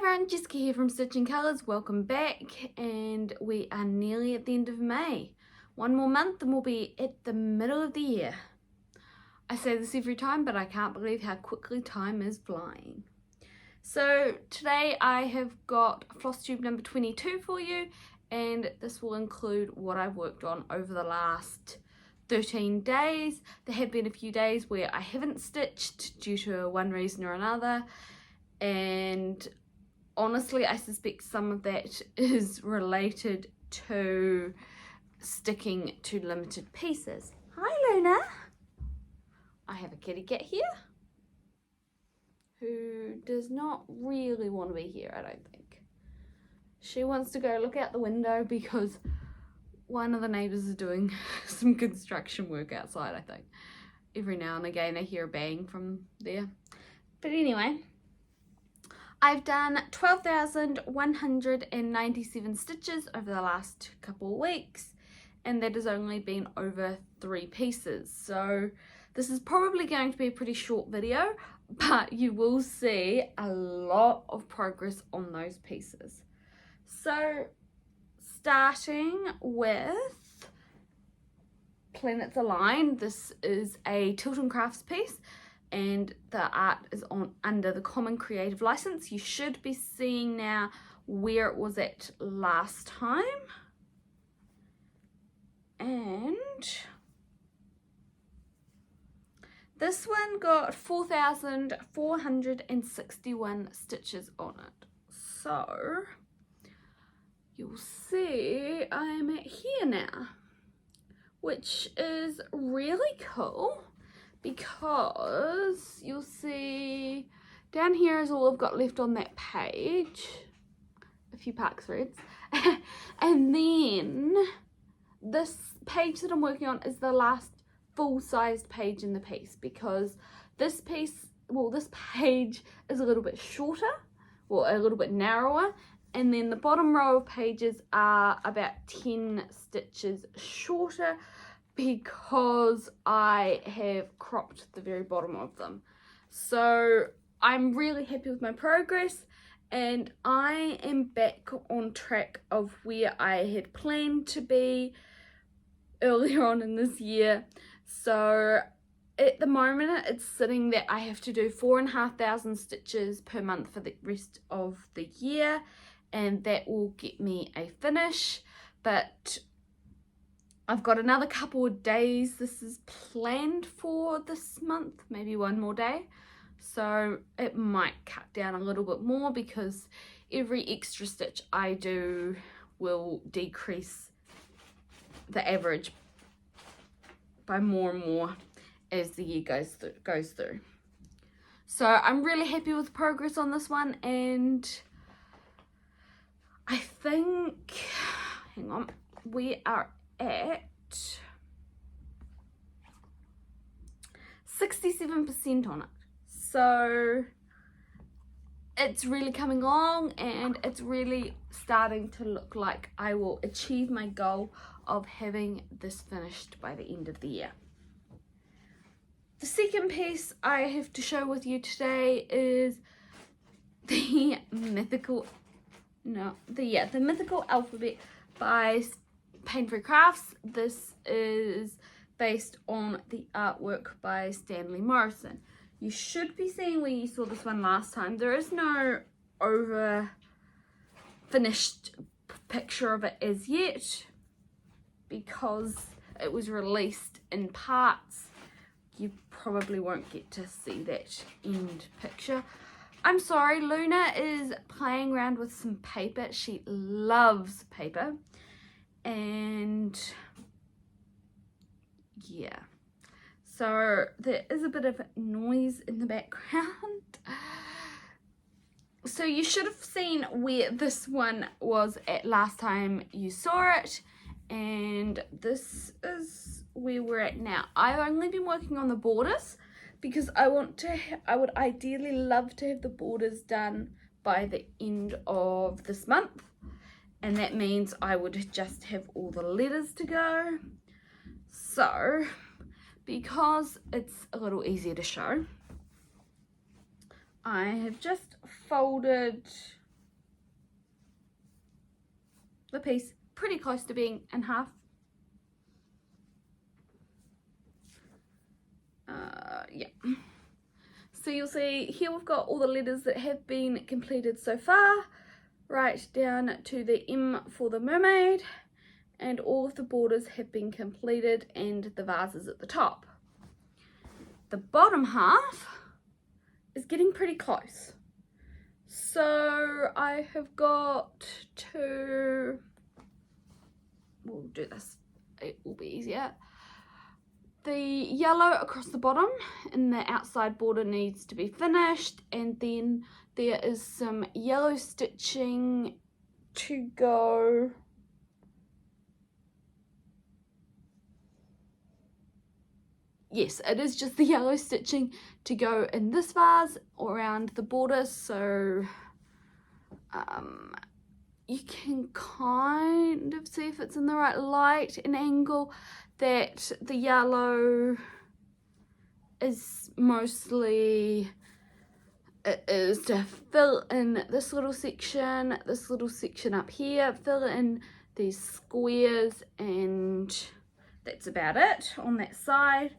everyone, Jessica here from Stitching Colours. Welcome back, and we are nearly at the end of May. One more month and we'll be at the middle of the year. I say this every time, but I can't believe how quickly time is flying. So today I have got Flosstube number 22 for you, and this will include what I've worked on over the last 13 days. There have been a few days where I haven't stitched due to one reason or another, and honestly I suspect some of that is related to sticking to limited pieces. Hi Luna! I have a kitty cat here who does not really want to be here, I don't think. She wants to go look out the window because one of the neighbours is doing some construction work outside, I think. Every now and again I hear a bang from there. But anyway, I've done 12,197 stitches over the last couple of weeks, and that has only been over 3 pieces. So this is probably going to be a pretty short video, but you will see a lot of progress on those pieces. So starting with Planets Align, this is a Tilt and Crafts piece, and the art is on under the Common Creative license. You should be seeing now where it was at last time, and this one got 4,461 stitches on it. So you'll see I'm at here now, which is really cool, because you'll see down here is all I've got left on that page, a few park threads, and then this page that I'm working on is the last full-sized page in the piece, because this piece, well, this page is a little bit shorter, or a little bit narrower, and then the bottom row of pages are about 10 stitches shorter, because I have cropped the very bottom of them. So I'm really happy with my progress, and I am back on track of where I had planned to be earlier on in this year. So at the moment it's sitting that I have to do 4,500 stitches per month for the rest of the year, and that will get me a finish. But I've got another couple of days this is planned for this month, maybe one more day, so it might cut down a little bit more, because every extra stitch I do will decrease the average by more and more as the year goes through. So I'm really happy with the progress on this one, and I think, hang on, we are at 67% on it. So it's really coming along, and it's really starting to look like I will achieve my goal of having this finished by the end of the year. The second piece I have to show with you today is the Mythical Alphabet by Pain-Free Crafts. This is based on the artwork by Stanley Morrison. You should be seeing where you saw this one last time. There is no over finished picture of it as yet, because it was released in parts. You probably won't get to see that end picture. I'm sorry, Luna is playing around with some paper. She loves paper. And yeah, so there is a bit of noise in the background. So you should have seen where this one was at last time you saw it, and this is where we're at now. I've only been working on the borders because I would ideally love to have the borders done by the end of this month, and that means I would just have all the letters to go. So because it's a little easier to show, I have just folded the piece pretty close to being in half. Yeah. So you'll see here we've got all the letters that have been completed so far, right down to the M for the mermaid, and all of the borders have been completed and the vases at the top. The bottom half is getting pretty close. So I have got to, we'll do this, it will be easier. The yellow across the bottom and the outside border needs to be finished, and then there is some yellow stitching to go yes, it is just the yellow stitching to go in this vase around the border, so you can kind of see if it's in the right light and angle that the yellow is mostly, it is to fill in this little section up here, fill in these squares, and that's about it on that side.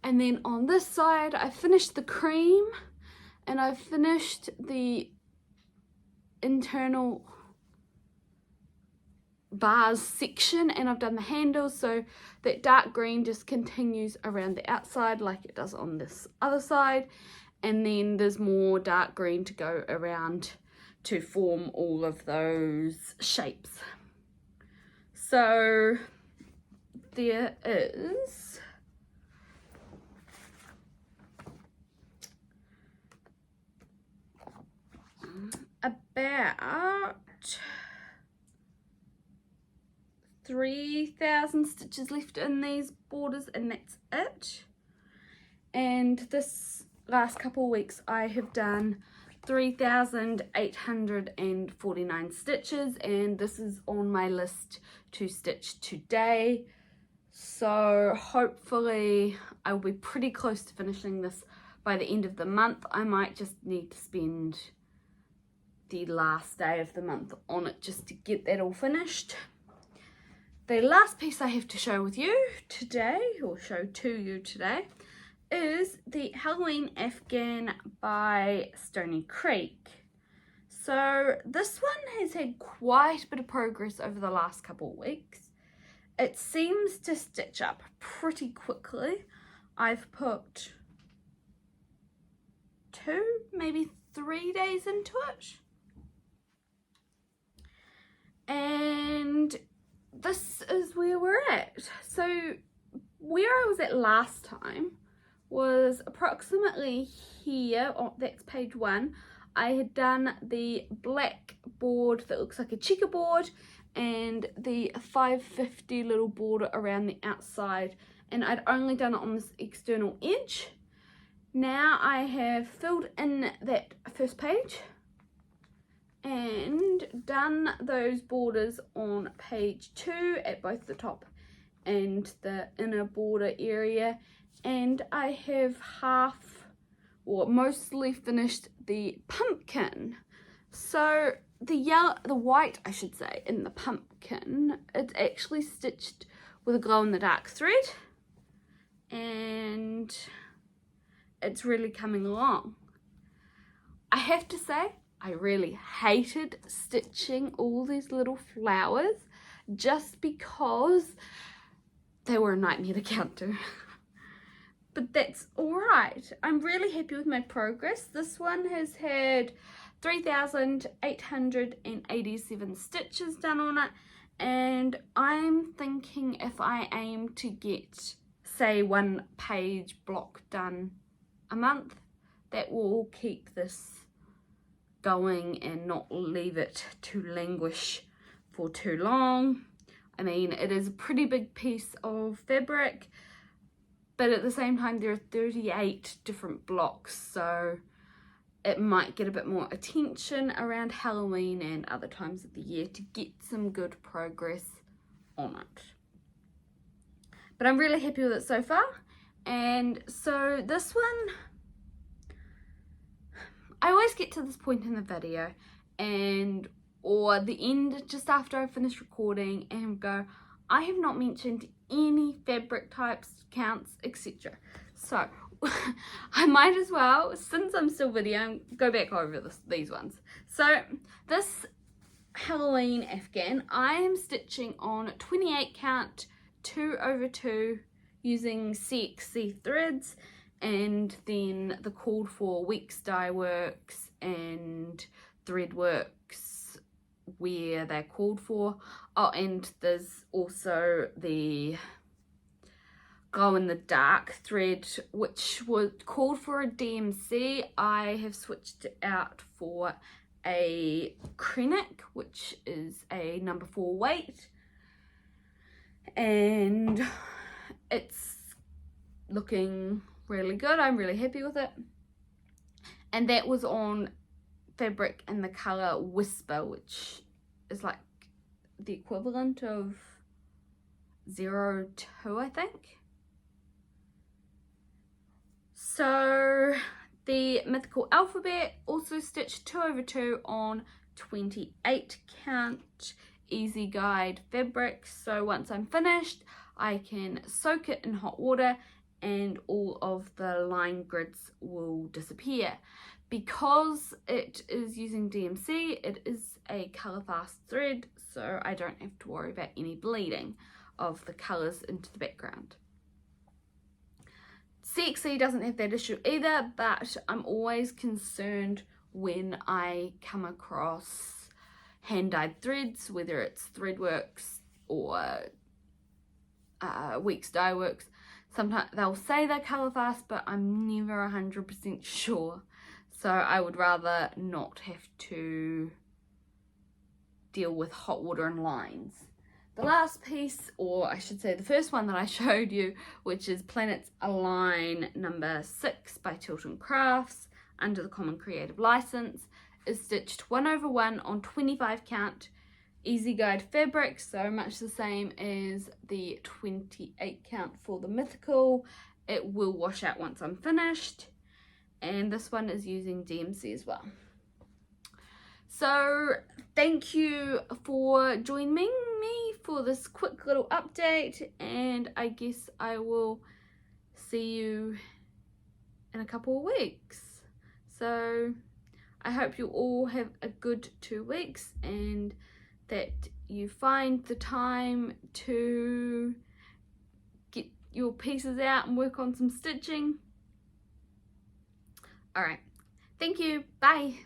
And then on this side I finished the cream and I finished the internal bars section, and I've done the handles, so that dark green just continues around the outside like it does on this other side, and then there's more dark green to go around to form all of those shapes. So there is about 3,000 stitches left in these borders, and that's it. And this last couple of weeks I have done 3,849 stitches, and this is on my list to stitch today. So hopefully I will be pretty close to finishing this by the end of the month. I might just need to spend the last day of the month on it just to get that all finished. The last piece I have to show with you today, or show to you today, is the Halloween Afghan by Stony Creek. So this one has had quite a bit of progress over the last couple of weeks. It seems to stitch up pretty quickly. I've put 2, maybe 3 days into it. And this is where we're at. So where I was at last time was approximately here. Oh, that's page 1. I had done the black board that looks like a checkerboard and the 550 little border around the outside, and I'd only done it on this external edge. Now I have filled in that first page and done those borders on page 2 at both the top and the inner border area, and I have half or mostly finished the pumpkin. So the white, I should say, in the pumpkin, it's actually stitched with a glow-in-the-dark thread, and it's really coming along. I have to say, I really hated stitching all these little flowers just because they were a nightmare to count to. But that's alright. I'm really happy with my progress. This one has had 3,887 stitches done on it, and I'm thinking if I aim to get, say, 1 page block done a month, that will keep this going and not leave it to languish for too long. I mean, it is a pretty big piece of fabric, but at the same time there are 38 different blocks, so it might get a bit more attention around Halloween and other times of the year to get some good progress on it. But I'm really happy with it so far. And so this one, I always get to this point in the video and or the end just after I finish recording and go, I have not mentioned any fabric types, counts, etc. So I might as well, since I'm still videoing, go back over these ones. So this Halloween Afghan, I am stitching on 28 count 2/2 using CXC threads, and then the called for weeks dye works and thread works where they're called for. Oh, and there's also the glow in the dark thread which was called for a DMC. I have switched it out for a Krennic, which is a number 4 weight, and it's looking really good. I'm really happy with it, and that was on fabric in the color Whisper, which is like the equivalent of 02, I think. So the Mythical Alphabet, also stitched 2/2 on 28 count Easy Guide fabric. So once I'm finished, I can soak it in hot water and all of the line grids will disappear. Because it is using DMC, it is a colour fast thread, so I don't have to worry about any bleeding of the colours into the background. CXC doesn't have that issue either, but I'm always concerned when I come across hand-dyed threads, whether it's Threadworks or Weeks Dye Works. Sometimes they'll say they're colour fast, but I'm never 100% sure. So I would rather not have to deal with hot water and lines. The last piece, or I should say the first one that I showed you, which is Planets Align number 6 by Tilton Crafts under the Common Creative License, is stitched 1/1 on 25 count Easy Guide fabric, so much the same as the 28 count for the Mythical. It will wash out once I'm finished, and this one is using DMC as well. So thank you for joining me for this quick little update, and I guess I will see you in a couple of weeks. So I hope you all have a good 2 weeks and that you find the time to get your pieces out and work on some stitching. Alright, thank you, bye.